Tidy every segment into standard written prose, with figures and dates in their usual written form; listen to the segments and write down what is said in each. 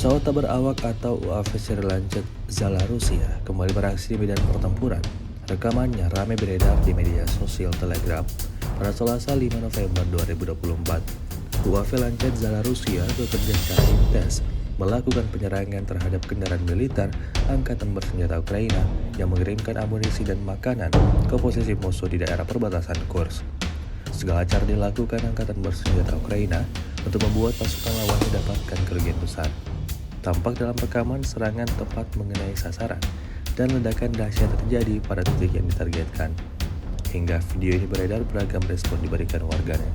Pesawat tak berawak atau UAV seri Lancet Zala Rusia kembali beraksi di medan pertempuran. Rekamannya ramai beredar di media sosial Telegram pada Selasa 5 November 2024. UAV Lancet Zala Rusia bekerja secara intens melakukan penyerangan terhadap kendaraan militer angkatan bersenjata Ukraina yang mengirimkan amunisi dan makanan ke posisi musuh di daerah perbatasan Kursk. Segala cara dilakukan angkatan bersenjata Ukraina untuk membuat pasukan lawan mendapatkan kerugian besar. Tampak dalam rekaman serangan tepat mengenai sasaran dan ledakan dahsyat terjadi pada titik yang ditargetkan. Hingga video ini beredar, beragam respon diberikan warganet.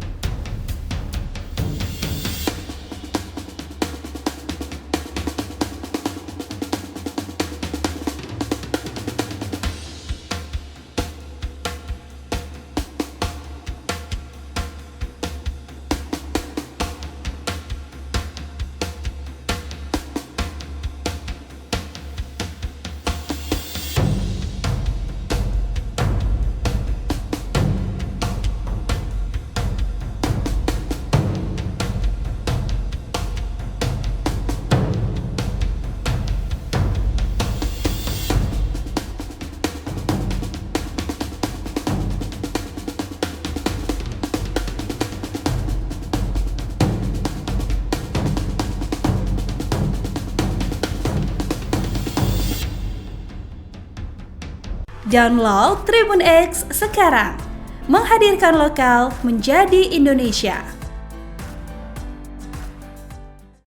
Download Tribun X sekarang, menghadirkan lokal menjadi Indonesia.